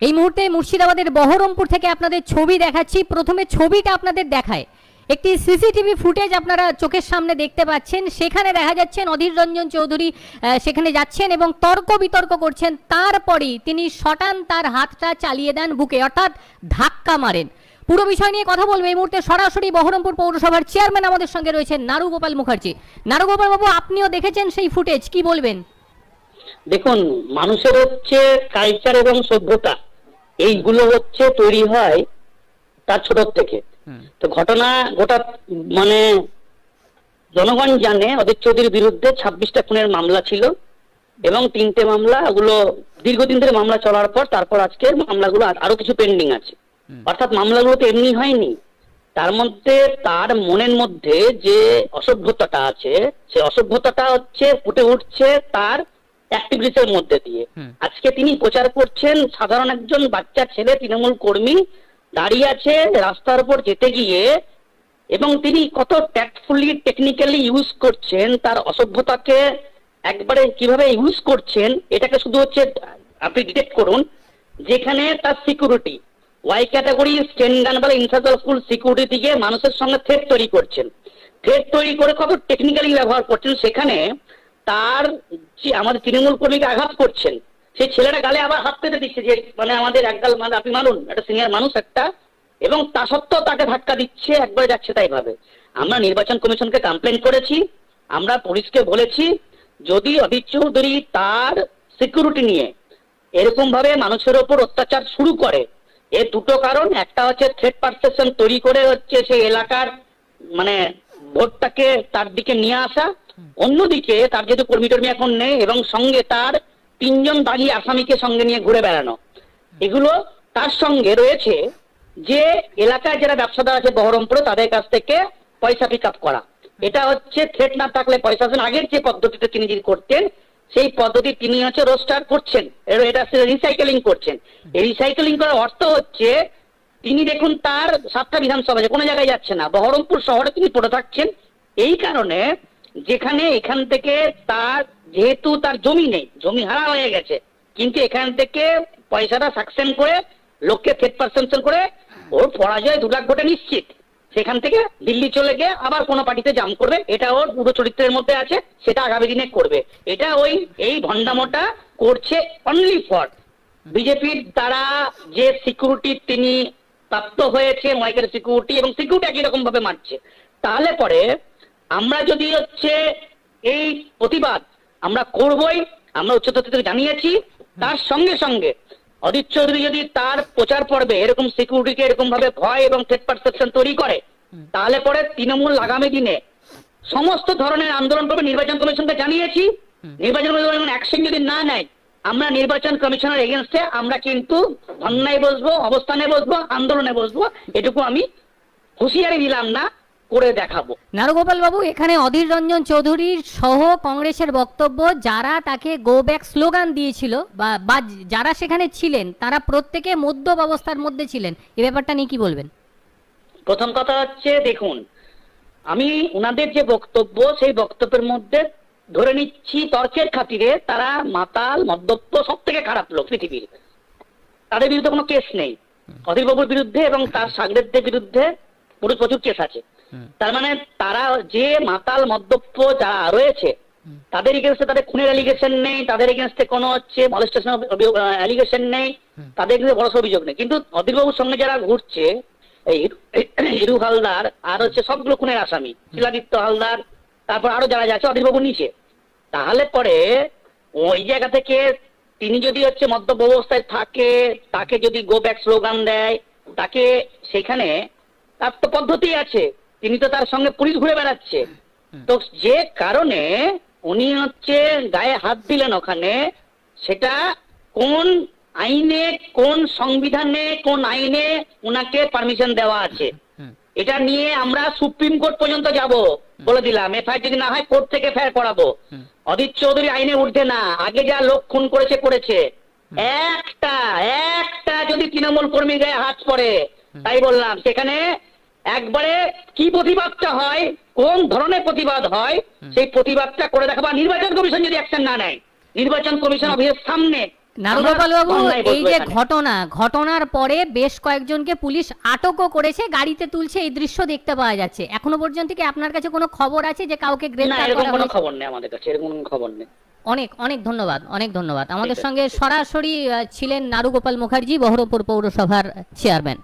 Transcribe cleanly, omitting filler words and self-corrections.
এই মুহূর্তে মুর্শিদাবাদের বহরমপুর থেকে আপনাদের ছবি দেখাচ্ছি। প্রথমে ছবিটা আপনাদের দেখায়, একটি সিসিটিভি ফুটেজ আপনারা চোখের সামনে দেখতে পাচ্ছেন। সেখানে দেখা যাচ্ছেন অধীর রঞ্জন চৌধুরী সেখানে যাচ্ছেন এবং তর্ক বিতর্ক করছেন। তারপরেই তিনি শটান তার হাতটা চালিয়ে দেন বুকে, অর্থাৎ ধাক্কা মারেন। পুরো বিষয় নিয়ে কথা বলবো এই মুহূর্তে সরাসরি বহরমপুর পৌরসভার চেয়ারম্যান আমাদের সঙ্গে রয়েছেন নারুগোপাল মুখার্জি। নারুগোপাল বাবু, আপনিও দেখেছেন সেই ফুটেজ, কি বলবেন? দেখুন, মানুষের হচ্ছে কালচার এবং সভ্যতা, এইগুলো হচ্ছে তৈরি হয় তার ছোট থেকে। তো ঘটনা গোটা মানে জনগণ জানে অধীর চৌধুরীর বিরুদ্ধে 26টা খুনের মামলা ছিল এবং 3টে মামলা, ওগুলো দীর্ঘদিন ধরে মামলা চলার পর তারপর আজকের মামলাগুলো আরো কিছু পেন্ডিং আছে। অর্থাৎ মামলাগুলো তো এমনি হয়নি, তার মধ্যে তার মনের মধ্যে যে অসভ্যতাটা আছে, সে অসভ্যতাটা হচ্ছে ফুটে উঠছে তার অ্যাক্টিভিটিসের মধ্যে দিয়ে। আজকে তিনি প্রচার করছেন, সাধারণ একজন বাচ্চা ছেলে তৃণমূল কর্মী দাঁড়িয়ে আছে রাস্তার উপর যেতে গিয়ে, এবং তিনি কত ট্যাক্টফুলি টেকনিক্যালি ইউজ করছেন তার অসভ্যতাকে, একবারে কিভাবে ইউজ করছেন এটাকে শুধু হচ্ছে আপনি ডিটেক্ট করুন। যেখানে তার সিকিউরিটি ওয়াই ক্যাটাগরি স্টেন গান বলে ইনফ্রাস্ট্রাকচার সিকিউরিটি থেকে মানুষের সঙ্গে থ্রেট তৈরি করছেন, থ্রেট তৈরি করে কত টেকনিক্যালি ব্যবহার করছেন। সেখানে তার যে আমাদের তৃণমূল কর্মীকে আঘাত করছেন, সেই ছেলেটা গালে আবার হাত পেতে দিচ্ছে যে মানে আমাদের একগাল মানে আপনি মানুন, একটা সিনিয়র মানুষ একটা, এবং তা সত্ত্বেও তাকে ধাক্কা দিচ্ছে, একবারে যাচ্ছে তাই ভাবে। আমরা নির্বাচন কমিশনকে কমপ্লেন করেছি, আমরা পুলিশকে বলেছি যদি অধীর চৌধুরী তার সিকিউরিটি নিয়ে এরকম ভাবে মানুষের ওপর অত্যাচার শুরু করে, এর দুটো কারণ, একটা হচ্ছে থ্রেট পারসেপশন তৈরি করে হচ্ছে সেই এলাকার মানে ভোটটাকে তার দিকে নিয়ে আসা, অন্যদিকে তার যেহেতু কর্মী টর্মী এখন নেই এবং সঙ্গে তার 3জন দাগি আসামিকে সঙ্গে নিয়ে ঘুরে বেড়ানো, এগুলো তার সঙ্গে রয়েছে যে এলাকায় যারা ব্যবসাদার আছে বহরমপুরে তাদের কাছ থেকে পয়সা পিক আপ করা। এটা হচ্ছে থ্রেট না থাকলে পয়সা আগের যে পদ্ধতিতে তিনি যদি করতেন সেই পদ্ধতি তিনি হচ্ছে রোস্টার করছেন, এটা রিসাইকেলিং করছেন। এই রিসাইকেলিং করার অর্থ হচ্ছে তিনি দেখুন তার 7টা বিধানসভা কোনো জায়গায় যাচ্ছে না, বহরমপুর শহরে তিনি পড়ে থাকছেন। এই কারণে যেখানে এখান থেকে তার যেহেতু তার জমি নেই, জমি হারা হয়ে গেছে, কিন্তু এখান থেকে পয়সাটা সাকশন করে লোককে থ্রেট পারসেপশন করে ওর পরাজয় 2 লাখ ভোটে নিশ্চিত, সেখান থেকে দিল্লি চলে গিয়ে আবার কোনো পার্টিতে জাম করবে, এটা ওর পুরো চরিত্রের মধ্যে আছে, সেটা আগামী দিনে করবে। এটা ওই এই ভণ্ডামোটা করছে অনলি ফর বিজেপির দ্বারা যে সিকিউরিটি তিনি প্রাপ্ত হয়েছে, মাইকের সিকিউরিটি, এবং সিকিউরিটি একই রকম ভাবে মারছে। তাহলে পরে আমরা যদি হচ্ছে এই প্রতিবাদ আমরা করবই, আমরা উচ্চতর থেকে জানিয়েছি, তার সঙ্গে সঙ্গে অধীর চৌধুরী যদি তার প্রচার পর্বে এরকম সিকিউরিটিকে এরকম ভাবে ভয় এবং থ্রেট পারসেপশন তৈরি করে, তাহলে পরে তৃণমূল আগামী দিনে সমস্ত ধরনের আন্দোলন করবে। নির্বাচন কমিশনকে জানিয়েছি, নির্বাচন কমিশন অ্যাকশন যদি না নেয় আমরা নির্বাচন কমিশনের এগেনস্টে আমরা কিন্তু ধর্নায় বসবো, অবস্থানে বসবো, আন্দোলনে বসবো, এটুকু আমি হুঁশিয়ারি দিলাম না, করে দেখাবো। নারুগোপাল বাবু, এখানে অধীর রঞ্জন চৌধুরীর সহ কংগ্রেসের বক্তব্য, যারা তাকে গো ব্যাক স্লোগান দিয়েছিল বা যারা সেখানে ছিলেন তারা প্রত্যেকে মধ্য অবস্থার মধ্যে ছিলেন, এই ব্যাপারটা নিয়ে কি বলবেন? প্রথম কথা হচ্ছে দেখুন, আমি ওনাদের যে বক্তব্য সেই বক্তব্যের মধ্যে ধরে নিচ্ছি তর্কের খাতিরে তারা মাতাল মদ্যপ সব থেকে খারাপ লোক পৃথিবীর, তাদের বিরুদ্ধে কোনো কেস নেই। অধীর বাবুর বিরুদ্ধে এবং তার সাগরেদদের বিরুদ্ধে প্রচুর কেস আছে। তার মানে তারা যে মাতাল মদ্যপ যারা রয়েছে তাদের এগেনস্টে তাদের খুনের অ্যালিগেশন নেই, তাদের এগেনস্টে কোনো হচ্ছে মলেস্টেশন অ্যালিগেশন নেই, তাদের এগেনস্টে বড় অভিযোগ নেই। কিন্তু অধীর বাবুর সঙ্গে যারা ঘুরছে, এই হিরু হালদার আর হচ্ছে সবগুলো খুনের আসামি, শিলাদিত্য হালদার, তারপর আরো যারা যাচ্ছে অধীর বাবু নিচে, তাহলে পরে ওই জায়গা থেকে তিনি যদি হচ্ছে মদ্যপ অবস্থায় থাকে, তাকে যদি গো ব্যাক স্লোগান দেয়, তাকে সেখানে তার তো পদ্ধতি আছে, তিনি তো তার সঙ্গে পুলিশ ঘুরে বেড়াচ্ছে, তো যে কারণে উনি হচ্ছে গায়ে হাত দিলেন ওখানে, সেটা কোন আইনে, কোন সংবিধানে, কোন আইনে উনাকে পারমিশন দেওয়া আছে, এটা নিয়ে আমরা সুপ্রিম কোর্ট পর্যন্ত যাব, বলে দিলাম। এফআইআর যদি না হয় কোর্ট থেকে এফআইআর করাবো। অধীর চৌধুরী আইনে উঠবে না, আগে যা লোক খুন করেছে করেছে, একটা যদি তৃণমূল কর্মী গায়ে হাত পড়ে, তাই বললাম সেখানে একবারে কি প্রতিবাদটা হয়, কোন ধরনের প্রতিবাদ হয়, সেই প্রতিবাদটা করে দেখাবো। নির্বাচন কমিশন যদি অ্যাকশন না নেয়, নির্বাচন কমিশন অফিসের সামনে নারুগোপাল বাবু, অন্যায় এই ঘটলো যে এখানে। ঘটনার পরে বেশ কয়েকজনকে পুলিশ আটকও করেছে, গাড়িতে তুলছে, এই দৃশ্য দেখতে পাওয়া যাচ্ছে। এখনো পর্যন্ত কি আপনার কাছে কোনো খবর আছে যে কাউকে না, গ্রেফতার এরকম করা কোনো হয়েছে? খবর নেই আমাদের কাছে, এরকম কোনো খবর নেই। অনেক অনেক ধন্যবাদ, অনেক ধন্যবাদ। আমাদের ঠিক আছে, সঙ্গে ঠিক আছে। সরাসরি ছিলেন নারুগোপাল মুখার্জি, বহরমপুর পৌরসভার চেয়ারম্যান।